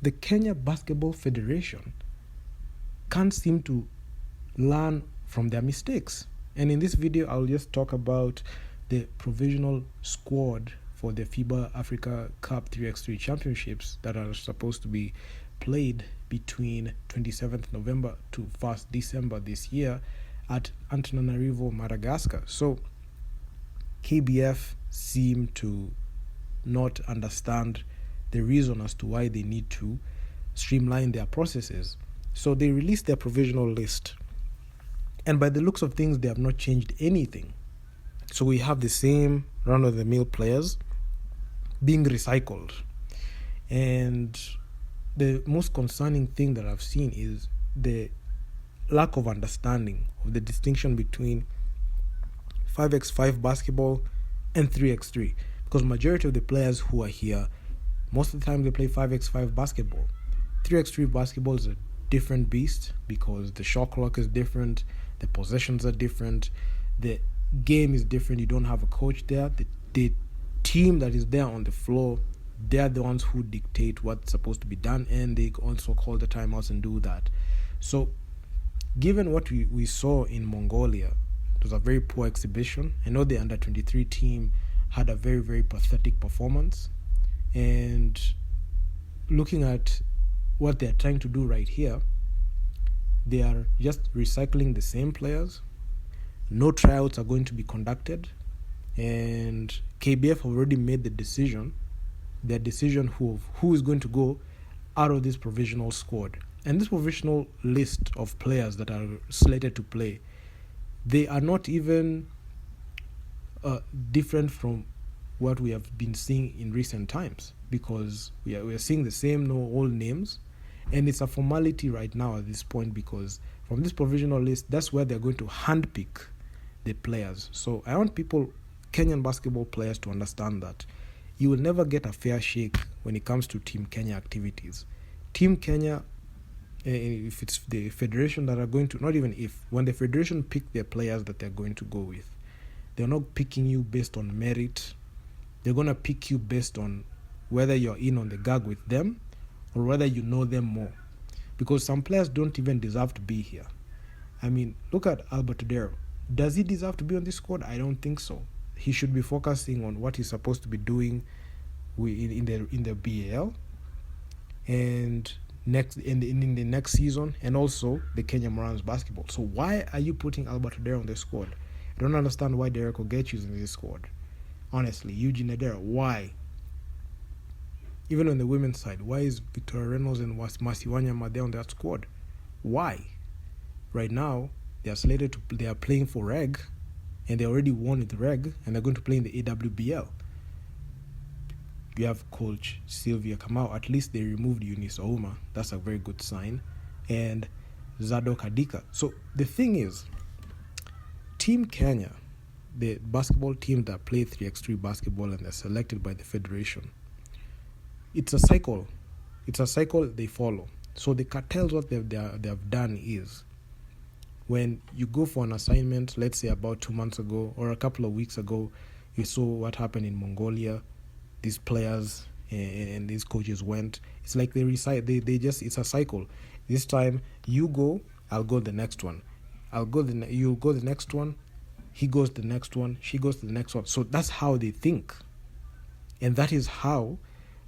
the Kenya Basketball Federation can't seem to learn from their mistakes. And in this video, I'll just talk about the provisional squad for the FIBA Africa Cup 3x3 championships that are supposed to be played between 27th November to 1st December this year at Antananarivo, Madagascar. So KBF seem to not understand the reason as to why they need to streamline their processes. So they released their provisional list. And by the looks of things, they have not changed anything. So we have the same run-of-the-mill players being recycled. And the most concerning thing that I've seen is the lack of understanding of the distinction between 5x5 basketball and 3x3. Because majority of the players who are here, most of the time they play 5x5 basketball. 3x3 basketball is a different beast because the shot clock is different, the possessions are different, the game is different. You don't have a coach there. The team that is there on the floor, they're the ones who dictate what's supposed to be done, and they also call the timeouts and do that. So given what we saw in Mongolia, it was a very poor exhibition. I know the under-23 team had a very, very pathetic performance. And looking at what they're trying to do right here, they are just recycling the same players. No tryouts are going to be conducted. And KBF already made the decision, their decision who is going to go out of this provisional squad. And this provisional list of players that are slated to play, they are not even different from what we have been seeing in recent times, because we are seeing the same old names, and it's a formality right now at this point, because from this provisional list, that's where they're going to handpick the players. So I want Kenyan basketball players, to understand that you will never get a fair shake when it comes to Team Kenya activities. Team Kenya, if it's the federation that are going to, not even if, when the federation pick their players that they're going to go with, they're not picking you based on merit. They're going to pick you based on whether you're in on the gag with them or whether you know them more. Because some players don't even deserve to be here. I mean, look at Albert Odero. Does he deserve to be on this squad? I don't think so. He should be focusing on what he's supposed to be doing in the BAL and in the next season, and also the Kenya Morans basketball. So why are you putting Albert Odero on the squad? I don't understand why Derek Ogechi is in this squad. Honestly, Eugene Edera, why? Even on the women's side, why is Victoria Reynolds and Masi Wanyama there on that squad? Why? Right now, they are playing for Reg, and they already won with Reg, and they're going to play in the AWBL. You have Coach Sylvia Kamau. At least they removed Eunice Ouma. That's a very good sign. And Zado Kadika. So the thing is, Team Kenya, the basketball team that play 3x3 basketball and they're selected by the federation, it's a cycle. It's a cycle they follow. So the cartels, what they have done is, when you go for an assignment, let's say about 2 months ago or a couple of weeks ago, you saw what happened in Mongolia. These players and these coaches went. It's like they recite. It's a cycle. This time you go, I'll go the next one. You'll go the next one. He goes the next one. She goes to the next one. So that's how they think, and that is how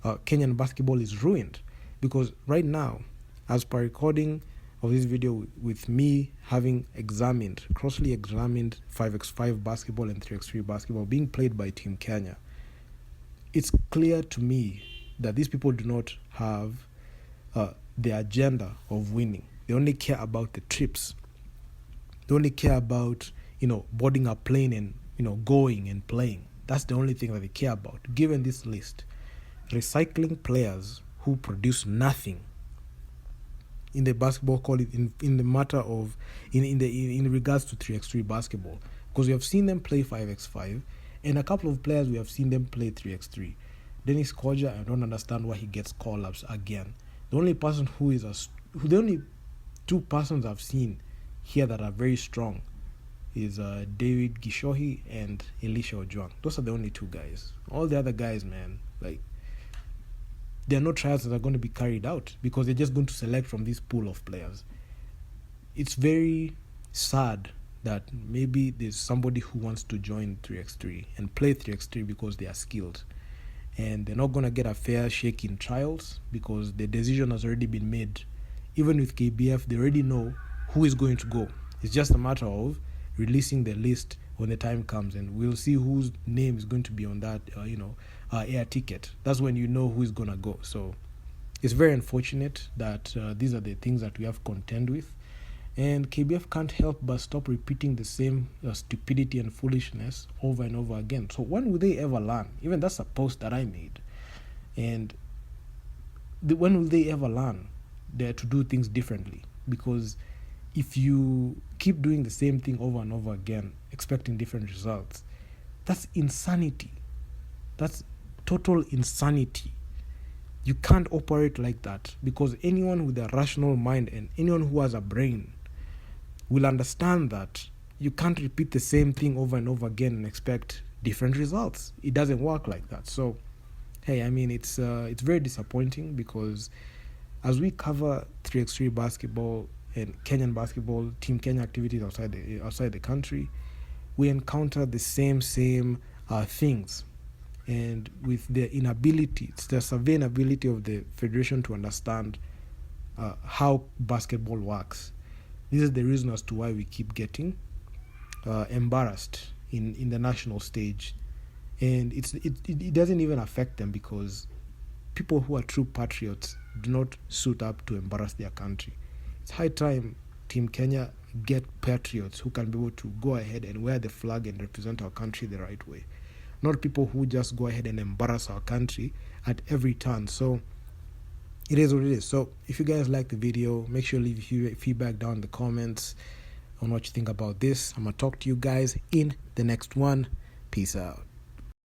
Kenyan basketball is ruined. Because right now, as per recording of this video, with me having crossly examined 5x5 basketball and 3x3 basketball being played by Team Kenya, it's clear to me that these people do not have the agenda of winning. They only care about the trips. They only care about, boarding a plane and, going and playing. That's the only thing that they care about. Given this list, recycling players who produce nothing in the basketball, call it in the matter of in regards to 3x3 basketball, because we have seen them play 5x5, and a couple of players we have seen them play 3x3. Dennis Koja, I don't understand why he gets call-ups again. The only two persons I've seen here that are very strong is David Gishohi and Elisha Ojwang. Those are the only two guys. All the other guys, man, like, there are no trials that are going to be carried out because they're just going to select from this pool of players. It's very sad that maybe there's somebody who wants to join 3x3 and play 3x3 because they are skilled, and they're not going to get a fair shake in trials because the decision has already been made. Even with KBF, they already know who is going to go. It's just a matter of releasing the list when the time comes, and we'll see whose name is going to be on that air ticket. That's when you know who is going to go. So it's very unfortunate that these are the things that we have to contend with, and KBF can't help but stop repeating the same stupidity and foolishness over and over again. So when will they ever learn? Even that's a post that I made. And when will they ever learn to do things differently? Because if you keep doing the same thing over and over again, expecting different results, that's insanity. That's total insanity. You can't operate like that, because anyone with a rational mind and anyone who has a brain will understand that you can't repeat the same thing over and over again and expect different results. It doesn't work like that. So, hey, I mean, it's very disappointing, because as we cover 3x3 basketball and Kenyan basketball, Team Kenya activities outside the country, we encounter the same things. And with the inability, it's the severe inability of the federation to understand how basketball works. This is the reason as to why we keep getting embarrassed in the national stage. And it doesn't even affect them, because people who are true patriots do not suit up to embarrass their country. It's high time Team Kenya get patriots who can be able to go ahead and wear the flag and represent our country the right way. Not people who just go ahead and embarrass our country at every turn. So it is what it is. So if you guys like the video, make sure to leave feedback down in the comments on what you think about this. I'm going to talk to you guys in the next one. Peace out.